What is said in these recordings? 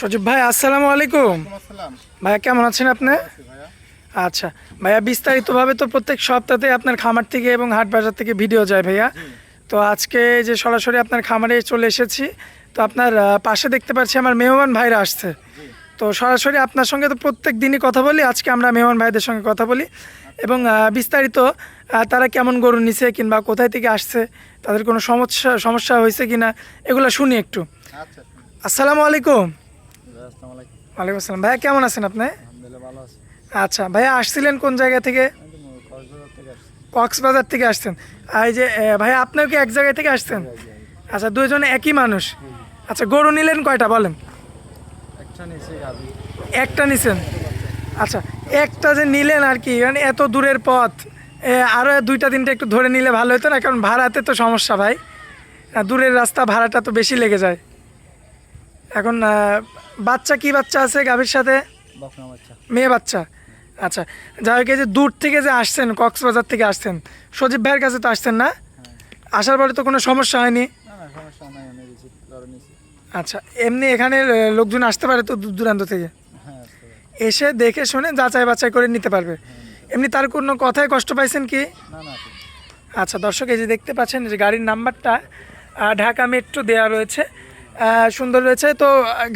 সজীব ভাই আসসালামু আলাইকুম। ভাইয়া কেমন আছেন আপনি? আচ্ছা ভাইয়া, বিস্তারিতভাবে তো প্রত্যেক সপ্তাহে আপনার খামার থেকে এবং হাট বাজার থেকে ভিডিও যায় ভাইয়া। তো আজকে যে সরাসরি আপনার খামারে চলে এসেছি, তো আপনার পাশে দেখতে পাচ্ছি আমার মেহমান ভাইরা আসছে। তো সরাসরি আপনার সঙ্গে তো প্রত্যেক দিনই কথা বলি, আজকে আমরা মেহমান ভাইদের সঙ্গে কথা বলি এবং বিস্তারিত তারা কেমন গরু নিছে কিংবা কোথায় থেকে আসছে, তাদের কোনো সমস্যা হয়েছে কিনা এগুলো শুনি একটু। আসসালামু আলাইকুম। ওয়ালাইকুম আসসালাম। ভাইয়া কেমন আছেন আপনি? আচ্ছা ভাইয়া, আসছিলেন কোন জায়গা থেকে? কক্সবাজার থেকে আসছেন। আর এই যে ভাইয়া, আপনিও কি এক জায়গায় থেকে আসছেন? আচ্ছা, দুইজনে একই মানুষ। আচ্ছা, গরু নিলেন কয়টা বলেন? একটা নিছেন। আচ্ছা, একটা যে নিলেন আর কি, মানে এত দূরের পথ, আরও দুইটা তিনটা একটু ধরে নিলে ভালো হতো না? কারণ ভাড়াতে তো সমস্যা ভাই, দূরের রাস্তা, ভাড়াটা তো বেশি লেগে যায়। এখন বাচ্চা কি বাচ্চা আছে গাভীর সাথে? মেয়ে বাচ্চা। আচ্ছা, যাই হোক, এই যে দূর থেকে যে আসছেন, কক্সবাজার থেকে আসছেন, সজীব ভাইয়ের কাছে তো আসছেন না? আসার পরে তো কোনো সমস্যা হয়নি? আচ্ছা, এমনি এখানে লোকজন আসতে পারে তো দূর দূরান্ত থেকে, এসে দেখে শুনে যাচাই বাছাই করে নিতে পারবে। এমনি তার কোনো কথায় কষ্ট পাইছেন কি? আচ্ছা দর্শক, এই যে দেখতে পাচ্ছেন যে গাড়ির নাম্বারটা ঢাকা মেট্রো দেওয়া রয়েছে, সুন্দর রয়েছে। তো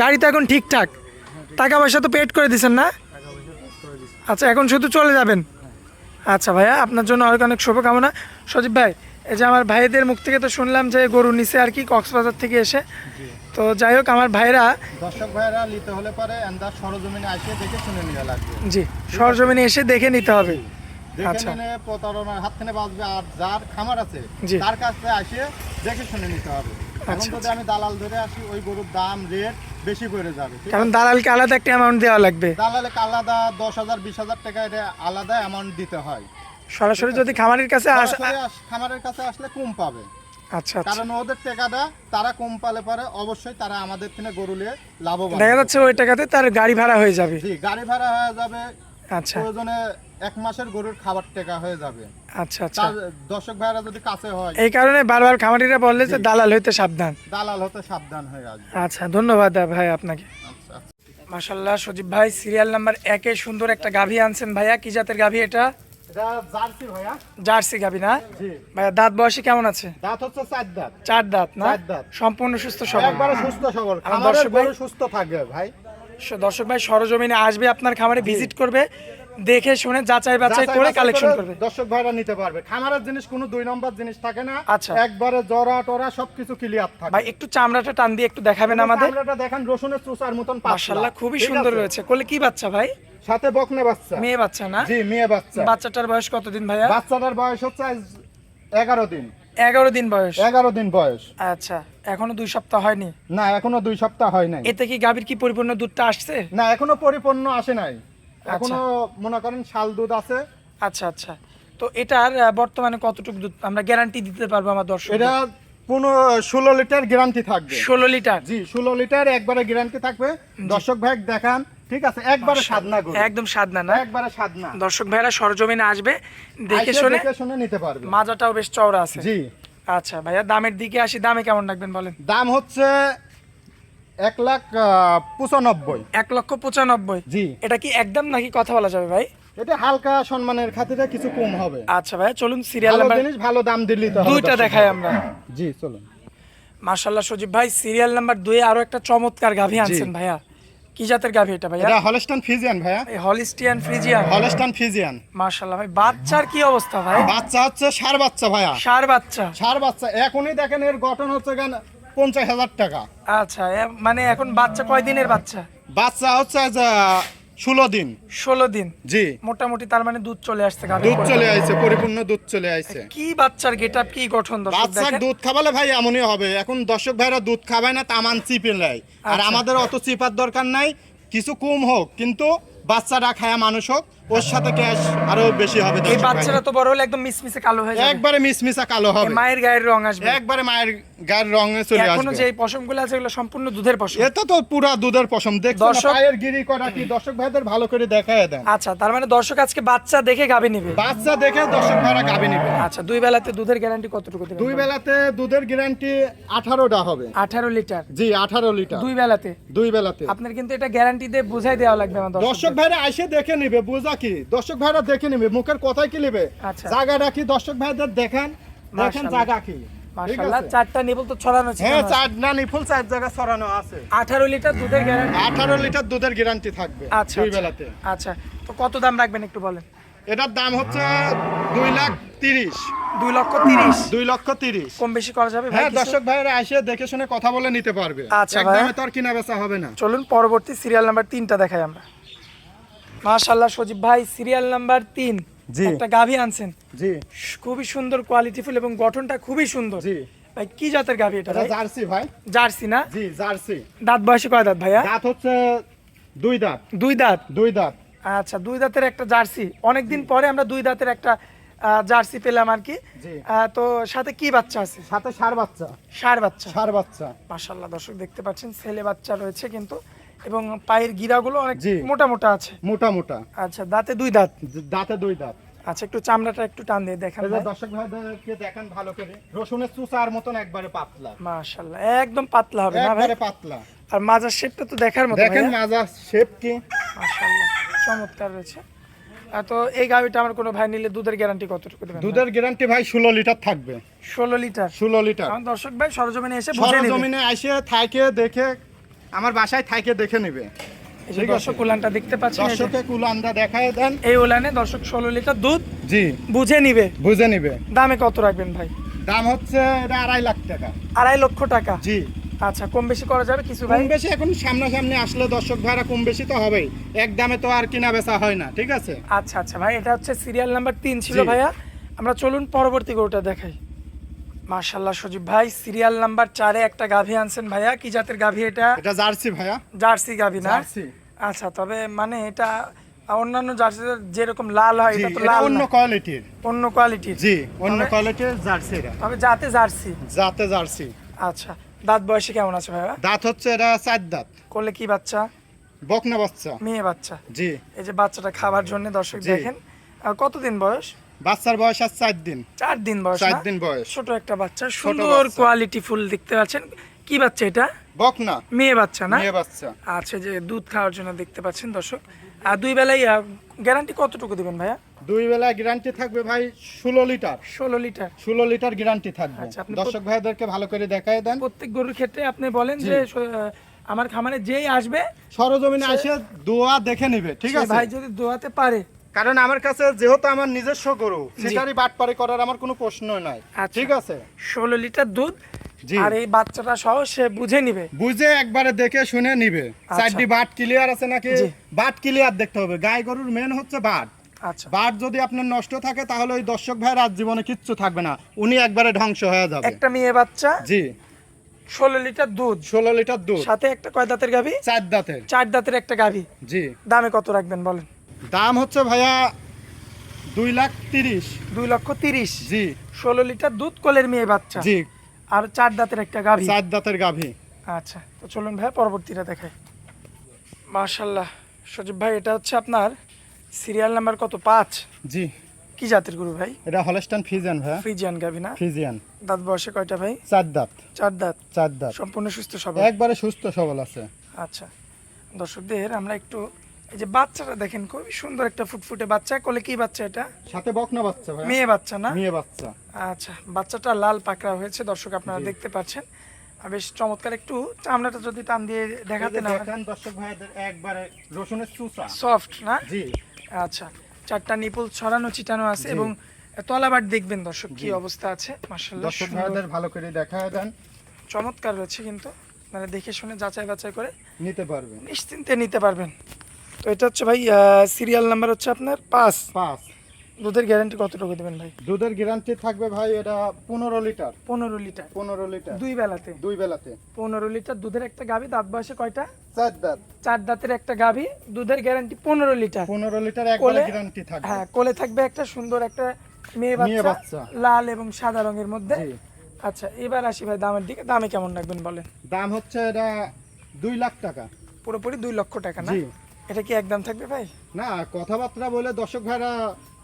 গাড়ি তো এখন ঠিকঠাক, টাকা পয়সা তো পেড করে দিচ্ছেন না? আচ্ছা, এখন শুধু চলে যাবেন। আচ্ছা ভাইয়া, আপনার জন্য অনেক অনেক শুভকামনা। সজীব ভাই, এই যে আমার ভাইদের মুখ থেকে তো শুনলাম যে গরু নিছে আর কি কক্সবাজার থেকে এসে। তো যাই হোক, আমার ভাইরা, দর্শক ভাইরা নিতে হলে পরে এন্দার সরজমিনে এসে দেখে শুনে নিতে লাগবে। জি, সরজমিনে এসে দেখে নিতে হবে। আচ্ছা, দেখে নিলে প্রতারণার হাত থেকে বাঁচবে। আর যার খামার আছে তার কাছে এসে দেখে শুনে নিতে হবে। এখন যদি আমি দালাল ধরে আসি, ওই গরুর দাম রেট বেশি করে যাবে, কারণ দালালকে আলাদা একটা অ্যামাউন্ট দেওয়া লাগবে। দালালে আলাদা 10,000 20,000 টাকা এটা আলাদা অ্যামাউন্ট দিতে হয়। সরাসরি যদি খামারের কাছে খামারের কাছে আসলে কম পাবে। আচ্ছা, কারণ ওদের টাকাটা তারা কম পালে পরে অবশ্যই তারা আমাদের থেকে গরু নিয়ে লাভবান। দেখা যাচ্ছে ওই টাকাতে তার গাড়ি ভাড়া হয়ে যাবে। জি, গাড়ি ভাড়া হয়ে যাবে। আচ্ছা, প্রয়োজনে এক মাসের গরুর খাবার টাকা হয়ে যাবে। আচ্ছা আচ্ছা, দর্শক ভাইরা যদি কাছে হয়, এই কারণে বারবার খামারিরা বললে যে দালাল হইতে সাবধান। দালাল হতে সাবধান হয়ে আসবে। আচ্ছা, ধন্যবাদ ভাই আপনাকে। আচ্ছা, মাশাআল্লাহ, সজীব ভাই সিরিয়াল নাম্বার 1 এ সুন্দর একটা গাভী আনছেন ভাইয়া। কি জাতের গাভী এটা? এটা জার্সি ভাইয়া। জার্সি গাভী না? জি ভাইয়া, দাঁত বয়সে কেমন আছে? দাঁত হচ্ছে 4 দাঁত। 4 দাঁত না? 4 দাঁত। সম্পূর্ণ সুস্থ সবল, একবারে সুস্থ সবল। খামারের গরু সুস্থ থাকবে ভাই। দর্শক ভাই সরজমিনে আসবে, আপনার খামারে ভিজিট করবে, দেখে শুনে যাচাই বাছাই করে কালেকশন করবে। দর্শক ভাইরা নিতে পারবে। খামারের জিনিস কোনো 2 নম্বর জিনিস থাকে না। আচ্ছা, একবারে জরা টরা সবকিছু ক্লিয়ার থাকে। ভাই একটু চামড়াটা টান দিয়ে একটু দেখাবেন আমাদের। চামড়াটা দেখেন রসুনের চুষার মতন পাতলা। মাশাআল্লাহ, খুবই সুন্দর রয়েছে। কোলে কি বাচ্চা ভাই? সাথে বকনা বাচ্চা। মেয়ে বাচ্চা না? জি, মেয়ে বাচ্চা। বাচ্চাটার বয়স কতদিন ভাইয়া? বাচ্চাটার বয়স হচ্ছে 11 দিন। 11 দিন বয়স? 11 দিন বয়স। আচ্ছা, এখনো 2 সপ্তাহ হয়নি? না, এখনো 2 সপ্তাহ হয় নাই। এতে কি গাভীর কি পরিপূর্ণ দুধটা আসছে? না, এখনো পরিপূর্ণ আসে নাই। এখনো মনে করেন শাল দুধ আছে। আচ্ছা আচ্ছা, তো এটার বর্তমানে কতটুকু দুধ আমরা গ্যারান্টি দিতে পারবো আমার দর্শক? এটা 16 লিটার গ্যারান্টি থাকবে। 16 লিটার? জি, 16 লিটার একবারে গ্যারান্টি থাকবে। দর্শক ভাই দেখান, ঠিক আছে? একবারে সাদনা গরু, একদম সাদনা না? একবারে সাদনা। দর্শক ভাইরা সরজমিনে আসবে, দেখে শুনে নিতে পারবে। মাজাটাও বেশ চওড়া আছে। জি। আচ্ছা ভাইয়া, দামের দিকে আসি, দামে কেমন রাখবেন বলেন? দাম হচ্ছে 1,95,000। 1,95,000? জি। এটা কি একদম নাকি কথা বলা যাবে ভাই? এটা হালকা সম্মানের খাতিরে কিছু কম হবে। আচ্ছা ভাইয়া, চলুন সিরিয়াল ভালো নাম্বার, জিনিস ভালো দাম দিলেই তো হবে। দুইটা দেখাই আমরা। জি, চলুন। মাশাআল্লাহ, সজীব ভাই সিরিয়াল নাম্বার 2 এ আরো একটা চমৎকার গাভী আনছেন ভাইয়া। কি জাতের গাভী এটা ভাইয়া? এটা হলস্টাইন ফ্রিজিয়ান ভাইয়া। এই হলিস্টিয়ান ফ্রিজিয়ান? Holstein Friesian. মাশাআল্লাহ ভাই, বাচ্চার কি অবস্থা ভাই? বাচ্চা হচ্ছে ষাঁড় বাচ্চা ভাইয়া। ষাঁড় বাচ্চা? ষাঁড় বাচ্চা। এখনই দেখেন এর গঠন হচ্ছে 50,000 টাকা। আচ্ছা, মানে এখন বাচ্চা কয় দিনের বাচ্চা? বাচ্চা হচ্ছে 16 দিন। 16 দিন? জি। মোটামুটি তার মানে দুধ চলে আসছে গাভীর? দুধ চলে আইছে, পরিপূর্ণ দুধ চলে আইছে। কি বাচ্চার গেটআপ, কি গঠন দর্শক বাচ্চা দেখেন। দুধ খাবালে ভাই এমনই হবে। এখন দর্শক ভাইরা দুধ খাবায় না, তামান চিপে নেয়। আর আমাদের অত চিপার দরকার নাই, কিছু কম হোক কিন্তু বাচ্চাটা খায়া মানুষ হোক, ওর সাথে ক্যাশ আরো বেশি হবে এই দর্শক ভাই। বাচ্চাটা তো বড় হলে একদম মিসমিসে কালো হয়ে যাবে, একবারে মিসমিসা কালো হবে, মায়ের গায়ের রং আসবে, একবারে মায়ের গায়ের রঙে চলে এখনো আসবে। যে পশমগুলো আছে এগুলো সম্পূর্ণ দুধের পশম। এটা তো পুরা দুধের পশম, দেখছেন না দর্শক- পায়ের গিরি করা কি? দর্শক ভাইদের ভালো করে দেখায় দেন। আচ্ছা, তার মানে দর্শক আজকে বাচ্চা দেখে গাভী নিবে। বাচ্চা দেখে দর্শক ভাইরা গাবি নেবে। আচ্ছা, দুই বেলাতে দুধের গ্যারান্টি কতটুকু দেবেন? দুই বেলাতে দুধের গ্যারান্টি 18টা হবে। 18 লিটার জি 18 লিটার দুই বেলাতে। দুই বেলাতে। আপনার কিন্তু এটা গ্যারান্টি দিয়ে বুঝাই দেওয়া লাগবে আমার দর্শক দর্শক। ভাইরা এসে দেখে নিবে, বোঝা কি? দর্শক ভাইরা দেখে নিবে, মুখের কথাই কি নেবে, আচ্ছা। জায়গাটা কি? দর্শক ভাইদের দেখেন, দেখেন মাশাআল্লাহ। জায়গা কি। ঠিক মাশাআল্লাহ, আছে? চারটা নিবল তো ছড়ানো ছিল। হ্যাঁ, চার না নিফুল চার জায়গা ছড়ানো আছে। 18 লিটার দুধের গ্যারান্টি। 18 লিটার দুধের গ্যারান্টি থাকবে আচ্ছা দুই আচ্ছা। বেলাতে। আচ্ছা, তো কত দাম রাখবেন একটু বলেন? এটার দাম হচ্ছে 2,30,000। 2,30,000। 2,30,000। কম বেশি করা যাবে ভাই? হ্যাঁ, কিছু? দর্শক ভাইরা এসে দেখে শুনে কথা বলে নিতে পারবে। আচ্ছা ভাই। একদমই তো আর কিনা বেচা হবে না। চলুন পরবর্তী সিরিয়াল নাম্বার 3টা দেখাই আমরা। মাশাআল্লাহ সজীব ভাই, সিরিয়াল নাম্বার 3 জি। একটা গাভী আনছেন, জি খুবই সুন্দর কোয়ালিটিফুল এবং গঠনটা খুবই সুন্দর। জি। ভাই কি জাতের গাভী এটা এটা ভাই? জার্সি ভাই। জার্সি না? জি জার্সি। দাঁত বয়সে কয় দাঁত ভাইয়া? দাঁত হচ্ছে 2 দাঁত। 2 দাঁত। 2 দাঁত। আচ্ছা, 2 দাঁতের একটা জার্সি। অনেকদিন পরে আমরা 2 দাঁতের একটা জার্সি পেলাম আর কি। জি। তো সাথে কি বাচ্চা আছে? সাথে ষাঁড় বাচ্চা। ষাঁড় বাচ্চা। ষাঁড় বাচ্চা। মাশাআল্লাহ দর্শক দেখতে পাচ্ছেন ছেলে বাচ্চা রয়েছে কিন্তু, এবং পায়ের গিরাগুলো অনেক জি। মোটা মোটা আছে। মোটা মোটা। আচ্ছা, দাঁতে 2 দাঁত। দাঁতে 2 দাঁত। আচ্ছা, একটু চামড়াটা একটু টান দিয়ে দেখান এই যে ভাই। দর্শক ভাইদেরকে দেখেন ভালো করে, রসুনের চুচার মতন একবারে পাতলা। মাশাআল্লাহ একদম পাতলা হবে না ভাই? একবারে পাতলা। আর মাজার শেপটা তো দেখার মতো দেখেন ভাইয়া। মাজা শেপ কি। মাশাআল্লাহ চমৎকার রয়েছে। তো এই গাভিটা আমার কোনো ভাই নিলে দুধের গ্যারান্টি কতটুকু দেবেন? দুধের গ্যারান্টি ভাই 16 লিটার থাকবে। 16 লিটার। 16 লিটার। আমার দর্শক ভাই সরজমিনে এসে বুঝে নেবে। সরজমিনে এসে থাইকে দেখে, আমার বাসায় থাইকে দেখে নেবে। এই যে ঠিক দর্শক আছে। উলানটা দেখতে পাচ্ছেন, এই যে দর্শককে কুলান্দা দেখায় দেন। এই উলানে দর্শক 16 লিটার দুধ জি বুঝে নিবে। বুঝে নিবে। দামে কত রাখবেন ভাই? দাম হচ্ছে এটা 2.5 লাখ টাকা। 2.5 লক্ষ টাকা। জি। আচ্ছা, কম বেশি করা যাবে কিছু ভাই? কম বেশি এখন সামনাসামনি আসলে দর্শক ভাইরা কম বেশি তো হবেই, এক দামে তো আর কিনা বেচা হয় না। ঠিক আছে। আচ্ছা আচ্ছা ভাই, এটা হচ্ছে সিরিয়াল নাম্বার 3 ছিল জি। ভাইয়া। আমরা চলুন পরবর্তী গরুটা দেখাই। মাশাআল্লাহ সজীব ভাই, সিরিয়াল নাম্বার 4 একটা গাভী আনছেন ভাইয়া। কি জাতের গাভী এটা? এটা জার্সি ভাইয়া। জার্সি গাভী না? জার্সি। আচ্ছা, তবে মানে এটা অন্যান্য জার্সিদের যেরকম লাল হয় জি, এটা তো এটা লাল অন্য না, কোয়ালিটির। অন্য কোয়ালিটির। জি অন্য তবে- কোয়ালিটির জার্সি এটা। তবে জাতে জার্সি। জাতে জার্সি। আচ্ছা, দাঁত বয়সে কেমন আছে ভাইয়া? দাঁত হচ্ছে এটা 4 দাঁত। কোলে কি বাচ্চা? বকনা বাচ্চা। মেয়ে বাচ্চা। জি। এই যে বাচ্চাটা খাবার জন্য দর্শক জি। দেখেন। কতদিন বয়স? বাচ্চার বয়স আর 4 দিন। 4 দিন বয়স 4 না? দিন বয়স। ছোট একটা বাচ্চা, সুন্দর বাচ্চা। কোয়ালিটি ফুল দেখতে পাচ্ছেন। কি বাচ্চা এটা? বকনা। মেয়ে বাচ্চা না? মেয়ে বাচ্চা। আচ্ছা, যে দুধ খাওয়ার জন্য দেখতে পাচ্ছেন দর্শক। আর দুই বেলায় গ্যারান্টি কতটুকু দিবেন ভাইয়া? দুই বেলা গ্যারান্টি থাকবে ভাই 16 লিটার। 16 লিটার। 16 লিটার গ্যারান্টি থাকবে। আচ্ছা, আপনি দর্শক ভাইদেরকে ভালো করে দেখায় দেন। প্রত্যেক গরুর ক্ষেত্রে আপনি বলেন যে আমার খামারে যেই আসবে সরজমিনে এসে দোয়া দেখে নিবে। ঠিক সে আছে ভাই যদি দোয়াতে পারে। কারণ আমার কাছে যেহেতু আমার নিজস্ব গরু, সেটারই বাটপারি করার আমার কোনো প্রশ্নই নাই। আচ্ছা। ঠিক আছে। 16 লিটার দুধ। জি। আর এই বাচ্চাটা সহ সে বুঝে নিবে। বুঝে একবারে দেখে শুনে নিবে। চারটি বাট ক্লিয়ার আছে নাকি, জি। বাট ক্লিয়ার দেখতে হবে। গাই গরুর মেন হচ্ছে বাট। আচ্ছা, বাট যদি আপনার নষ্ট থাকে তাহলে ওই দর্শক ভাইয়ের আর জীবনে কিচ্ছু থাকবে না, উনি একবারে ধ্বংস হয়ে যাবে। একটা মেয়ে বাচ্চা, জি 16 লিটার দুধ, 16 লিটার দুধ, সাথে একটা কয় দাঁতের গাভী? 4 দাঁতের। 4 দাঁতের একটা গাভী। জি। দামে কত রাখবেন বলেন? দাম হচ্ছে ভাইয়া 2,30,000। 2,30,000। জি 16 লিটার দুধ, কোলের মেয়ে বাচ্চা, জি। আর 4 দাঁতের একটা গাভী। 4 দাঁতের গাভী। আচ্ছা, তো চলুন ভাই পরবর্তীটা দেখাই। মাশাআল্লাহ সজীব ভাই, এটা হচ্ছে আপনার সিরিয়াল নাম্বার কত? 5। জি। কি জাতের গরু ভাই? এটা হলস্টাইন ফ্রিজিয়ান ভাইয়া। ফ্রিজিয়ান গাভী না? ফ্রিজিয়ান। দাঁত বয়সে কয়টা ভাই? 4 দাঁত। 4 দাঁত। 4 দাঁত। সম্পূর্ণ সুস্থ সবল? একবারে সুস্থ সবল আছে। আচ্ছা, দর্শকদের আমরা একটু এই যে বাচ্চাটা দেখেন, খুবই সুন্দর একটা ফুটফুটে বাচ্চা। কোলে কি বাচ্চা এটা? সাথে বকনা বাচ্চা ভাইয়া। মেয়ে বাচ্চা না? মেয়ে বাচ্চা। আচ্ছা, বাচ্চাটা লাল পাকড়া হয়েছে দর্শক, আপনারা দেখতে পাচ্ছেন। আর বেশ চমৎকার। একটু চামড়াটা যদি টান দিয়ে দেখাতে না, দেখেন দর্শক ভাইদের একবারে রসুনের চুচা। সফট না? জি। আচ্ছা, 4টা নিপুল ছড়ানো ছিটানো আছে এবং তলাবার দেখবেন দর্শক কি অবস্থা আছে। মাশাআল্লাহ দর্শক ভাইদের ভালো করে দেখায় দেন। চমৎকার রয়েছে কিন্তু, মানে দেখে শুনে যাচাই বাছাই করে নিতে পারবেন। নিশ্চিন্তে নিতে পারবেন। তো এটা হচ্ছে ভাই সিরিয়াল নাম্বার হচ্ছে আপনার 5। দুধের গ্যারান্টি কতটুকু দেবেন ভাই? দুধের গ্যারান্টি থাকবে ভাই এটা 15 লিটার। 15 লিটার 15 লিটার দুই বেলাতে? দুই বেলাতে 15 লিটার দুধের একটা গাভী, দাঁত বয়সে কয়টা? 4 দাঁত। 4 দাঁতের একটা গাভী, দুধের গ্যারান্টি 15 লিটার। 15 লিটার একবারে কোলে গ্যারান্টি থাকবে। হ্যাঁ, কোলে থাকবে একটা সুন্দর একটা মেয়ে মেয়ে বাচ্চা, বাচ্চা। লাল এবং সাদা রঙের মধ্যে। জি। আচ্ছা, এবার আসি ভাই দামের দিকে। দামে কেমন রাখবেন বলেন? দাম হচ্ছে এটা 2 লাখ টাকা। পুরোপুরি 2 লক্ষ টাকা না? জি। এটা কি একদম থাকবে ভাই? না, কথাবার্তা বলে দর্শক ভাইরা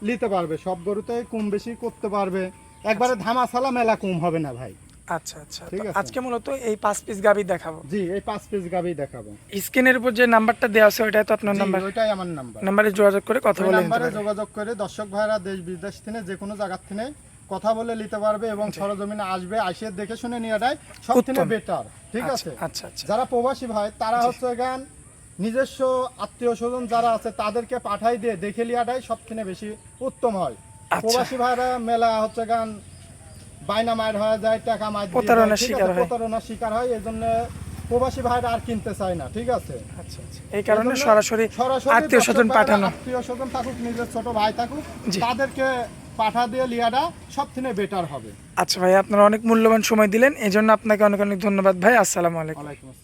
নিতে পারবে, সব গরুতে কম বেশি করতে পারবে, একবারে ধামাচালা মেলা কম হবে না ভাই। আচ্ছা আচ্ছা, ঠিক তো আছে। আজকে মূলত এই 5 পিস গাভী দেখাবো। জি, এই 5 পিস গাবি দেখাবো। স্ক্রিনের উপর যে নাম্বারটা দেওয়া আছে ওইটাই তো আপনার জি, নাম্বার? ওইটাই আমার নাম্বার। নাম্বারে যোগাযোগ করে কথা ওই বলে নিতে নাম্বারে পারেন। যোগাযোগ করে দর্শক ভাইরা দেশ বিদেশ থেকে যে কোনো জায়গা থেকে কথা বলে নিতে পারবে এবং সরজমিনে আসবে, আসে দেখে শুনে নেওয়াটাই সব থেকে উত্তম। বেটার। ঠিক আচ্ছা আছে। আচ্ছা আচ্ছা, যারা প্রবাসী ভাই তারা হচ্ছে গান নিজস্ব আত্মীয় স্বজন যারা আছে তাদেরকে পাঠাই দিয়ে দেখে লিয়াটাই সব থেকে বেশি উত্তম হয়। আচ্ছা। প্রবাসী ভাইরা মেলা হচ্ছে গান বাইনা মায়ের হয়ে যায়, টাকা মার দিয়ে প্রতারণার যায়, ঠিক শিকার আছে, হয়। প্রতারণার শিকার হয়, এই জন্য প্রবাসী ভাইরা আর কিনতে চায় না। ঠিক আছে। আচ্ছা আচ্ছা, এই কারণে সরাসরি আত্মীয় স্বজন পাঠানো। আত্মীয় স্বজন থাকুক, নিজের ছোট ভাই থাকুক, জি। তাদেরকে পাঠা দিয়ে লিয়াটা সব থেকে বেটার হবে। আচ্ছা ভাই, আপনারা অনেক মূল্যবান সময় দিলেন, এই জন্য আপনাকে অনেক অনেক ধন্যবাদ ভাই। আসসালামু আলাইকুম। ওয়ালাইকুম আসসালাম।